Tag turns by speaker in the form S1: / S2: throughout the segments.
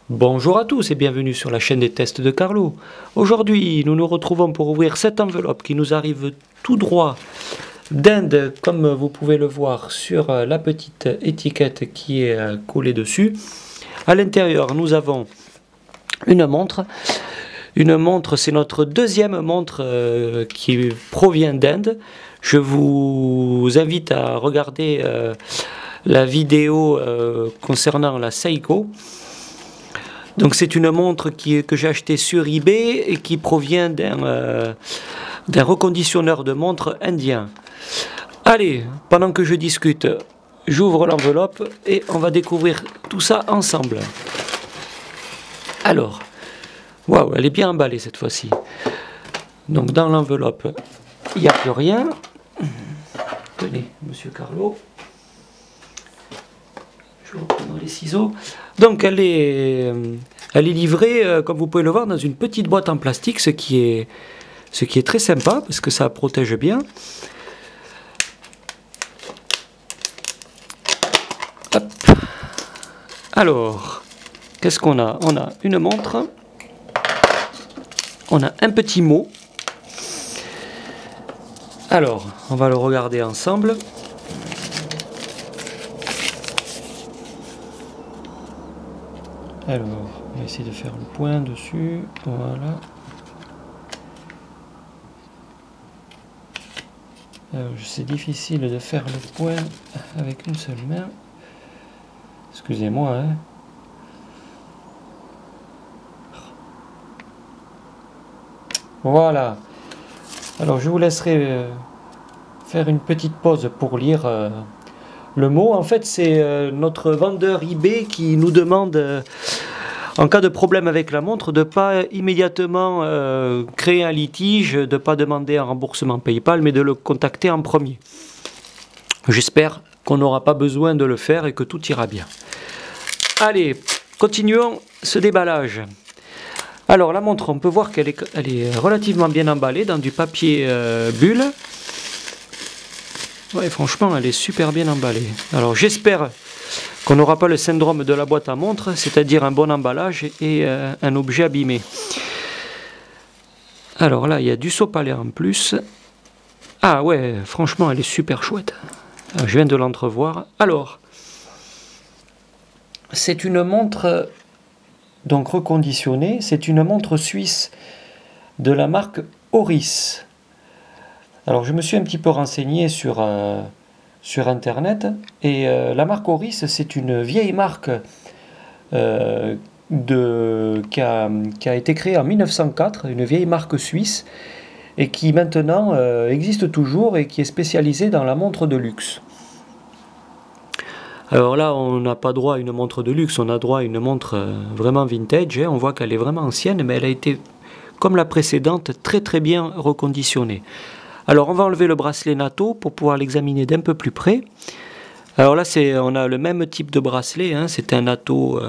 S1: Bonjour à tous et bienvenue sur la chaîne des tests de Carlo. Aujourd'hui, nous nous retrouvons pour ouvrir cette enveloppe qui nous arrive tout droit d'Inde, comme vous pouvez le voir sur la petite étiquette qui est collée dessus. À l'intérieur, nous avons une montre. Une montre, c'est notre deuxième montre qui provient d'Inde. Je vous invite à regarder la vidéo concernant la Seiko. Donc c'est une montre que j'ai achetée sur eBay et qui provient d'un reconditionneur de montres indien. Allez, pendant que je discute, j'ouvre l'enveloppe et on va découvrir tout ça ensemble. Alors, waouh, elle est bien emballée cette fois-ci. Donc dans l'enveloppe, il n'y a plus rien. Tenez, monsieur Carlo. Je vais reprendre les ciseaux. Donc elle est livrée, comme vous pouvez le voir, dans une petite boîte en plastique, ce qui est très sympa parce que ça protège bien. Hop. Alors, qu'est-ce qu'on a? On a une montre, on a un petit mot. Alors, on va le regarder ensemble. Alors, on va essayer de faire le point dessus, voilà. Alors, c'est difficile de faire le point avec une seule main. Excusez-moi, hein. Voilà. Alors, je vous laisserai faire une petite pause pour lire le mot. En fait, c'est notre vendeur eBay qui nous demande, en cas de problème avec la montre, de ne pas immédiatement créer un litige, de ne pas demander un remboursement PayPal, mais de le contacter en premier. J'espère qu'on n'aura pas besoin de le faire et que tout ira bien. Allez, continuons ce déballage. Alors, la montre, on peut voir qu'elle est relativement bien emballée dans du papier bulle. Ouais, franchement, elle est super bien emballée. Alors, j'espère qu'on n'aura pas le syndrome de la boîte à montre, c'est-à-dire un bon emballage et un objet abîmé. Alors là, il y a du sopalin en plus. Ah ouais, franchement, elle est super chouette. Je viens de l'entrevoir. Alors, c'est une montre donc reconditionnée. C'est une montre suisse de la marque Oris. Alors, je me suis un petit peu renseigné sur Internet, et la marque Oris, c'est une vieille marque qui a été créée en 1904, une vieille marque suisse, et qui maintenant existe toujours et qui est spécialisée dans la montre de luxe. Alors là, on n'a pas droit à une montre de luxe, on a droit à une montre vraiment vintage, hein. On voit qu'elle est vraiment ancienne, mais elle a été, comme la précédente, très très bien reconditionnée. Alors on va enlever le bracelet NATO pour pouvoir l'examiner d'un peu plus près. Alors là, on a le même type de bracelet, hein. C'est un NATO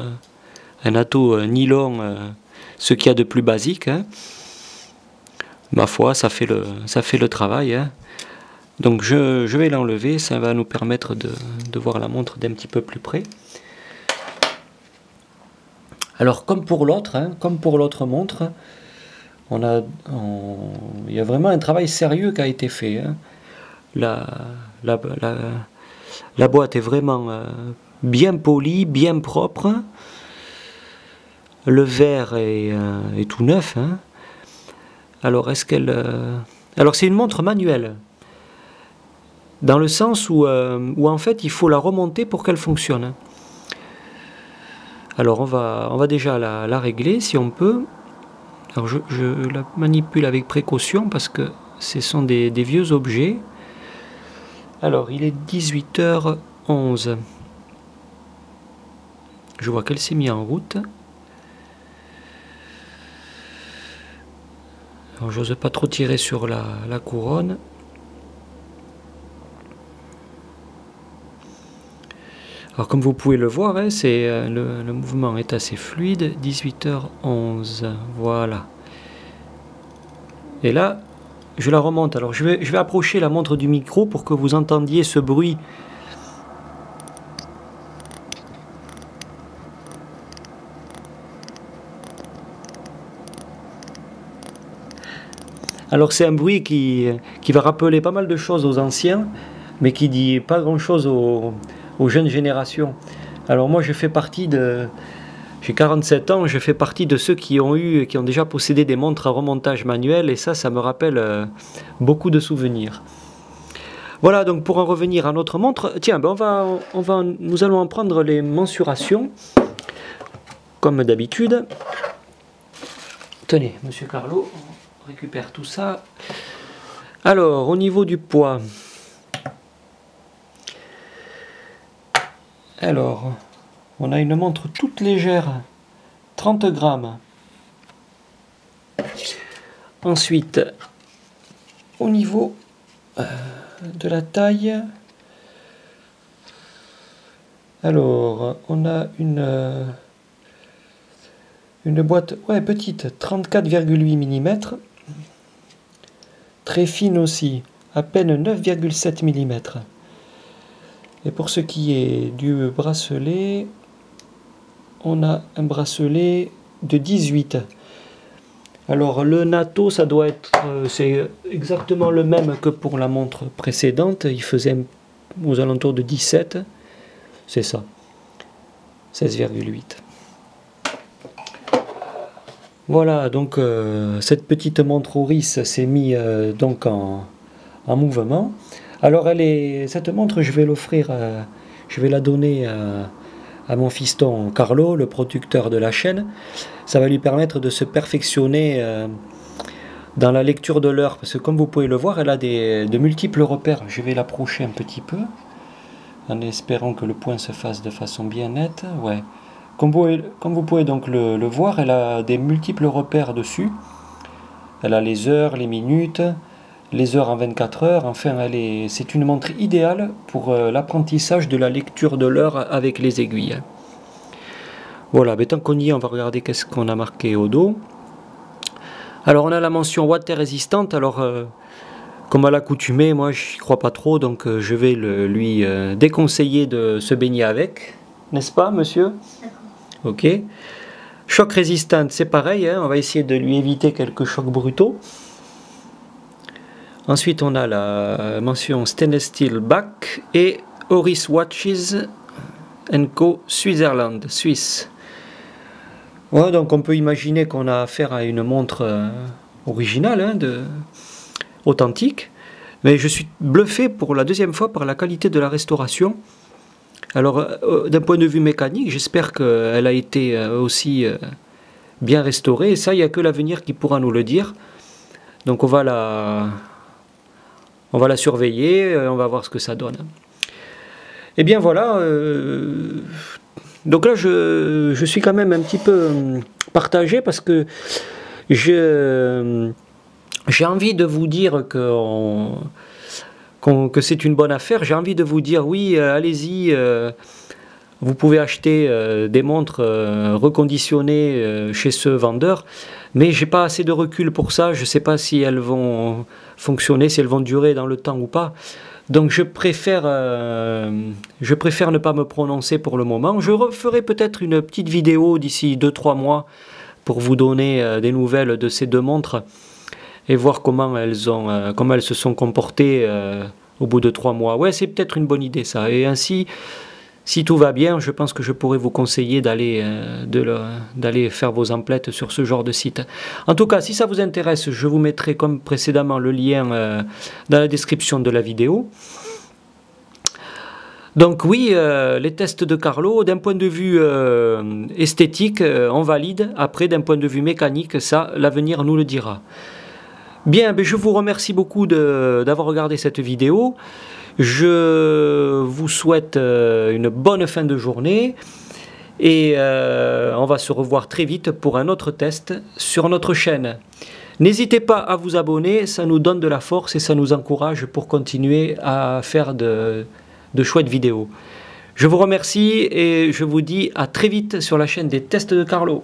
S1: nylon, ce qu'il y a de plus basique, hein. Ma foi, ça fait le travail, hein. Donc je vais l'enlever, ça va nous permettre de voir la montre d'un petit peu plus près. Alors comme pour l'autre, hein, comme pour l'autre montre, il y a vraiment un travail sérieux qui a été fait, hein. La boîte est vraiment bien polie, bien propre. Le verre est tout neuf, hein. Alors alors c'est une montre manuelle, dans le sens où en fait il faut la remonter pour qu'elle fonctionne. Alors on va déjà la régler si on peut. Alors je la manipule avec précaution parce que ce sont des vieux objets. Alors il est 18h11. Je vois qu'elle s'est mise en route. Alors j'ose pas trop tirer sur la couronne. Alors comme vous pouvez le voir, hein, le mouvement est assez fluide. 18h11, voilà. Et là, je la remonte. Alors je vais approcher la montre du micro pour que vous entendiez ce bruit Alors c'est un bruit qui va rappeler pas mal de choses aux anciens, mais qui dit pas grand chose aux jeunes générations. Alors moi je fais partie de... J'ai 47 ans, je fais partie de ceux qui ont déjà possédé des montres à remontage manuel, et ça me rappelle beaucoup de souvenirs. Voilà, donc pour en revenir à notre montre, tiens, ben nous allons en prendre les mensurations, comme d'habitude. Tenez, monsieur Carlo, on récupère tout ça. Alors, au niveau du poids, alors, on a une montre toute légère, 30 grammes. Ensuite, au niveau de la taille, alors, on a une boîte petite, 34,8 mm, très fine aussi, à peine 9,7 mm. Et pour ce qui est du bracelet, on a un bracelet de 18. Alors le NATO, ça doit être, c'est exactement le même que pour la montre précédente, il faisait aux alentours de 17, c'est ça, 16,8. Voilà, donc cette petite montre Oris s'est mise donc en mouvement. Alors cette montre, je vais l'offrir, je vais la donner à mon fiston Carlo, le producteur de la chaîne. Ça va lui permettre de se perfectionner dans la lecture de l'heure, parce que comme vous pouvez le voir, elle a de multiples repères. Je vais l'approcher un petit peu, en espérant que le point se fasse de façon bien nette. Ouais. Comme vous pouvez donc le voir, elle a des multiples repères dessus. Elle a les heures, les minutes, les heures en 24 heures. Enfin, c'est une montre idéale pour l'apprentissage de la lecture de l'heure avec les aiguilles. Voilà, mais tant qu'on y est, on va regarder qu'est-ce qu'on a marqué au dos. Alors, on a la mention water résistante. Alors, comme à l'accoutumée, moi, je n'y crois pas trop, donc je vais lui déconseiller de se baigner avec. N'est-ce pas, monsieur? Ok. Choc résistante, c'est pareil, hein, on va essayer de lui éviter quelques chocs brutaux. Ensuite, on a la mention Stainless Steel Back et Oris Watches Co. Switzerland, Suisse. Ouais, donc on peut imaginer qu'on a affaire à une montre originale, hein, authentique. Mais je suis bluffé pour la deuxième fois par la qualité de la restauration. Alors, d'un point de vue mécanique, j'espère qu'elle a été aussi bien restaurée. Et ça, il n'y a que l'avenir qui pourra nous le dire. Donc, on va la surveiller, on va voir ce que ça donne. Et bien voilà. Donc là, je suis quand même un petit peu partagé parce que j'ai envie de vous dire que c'est une bonne affaire. J'ai envie de vous dire oui, allez-y, vous pouvez acheter des montres reconditionnées chez ce vendeur, mais j'ai pas assez de recul pour ça. Je sais pas si elles vont fonctionner, si elles vont durer dans le temps ou pas. Donc je préfère ne pas me prononcer pour le moment. Je referai peut-être une petite vidéo d'ici 2-3 mois pour vous donner des nouvelles de ces deux montres et voir comment elles se sont comportées au bout de 3 mois. Ouais, c'est peut-être une bonne idée ça. Et ainsi, si tout va bien, je pense que je pourrais vous conseiller d'aller faire vos emplettes sur ce genre de site. En tout cas, si ça vous intéresse, je vous mettrai comme précédemment le lien dans la description de la vidéo. Donc oui, les tests de Carlo, d'un point de vue esthétique, on valide. Après, d'un point de vue mécanique, ça, l'avenir nous le dira. Bien, je vous remercie beaucoup d'avoir regardé cette vidéo. Je vous souhaite une bonne fin de journée et on va se revoir très vite pour un autre test sur notre chaîne. N'hésitez pas à vous abonner, ça nous donne de la force et ça nous encourage pour continuer à faire de chouettes vidéos. Je vous remercie et je vous dis à très vite sur la chaîne des tests de Carlo.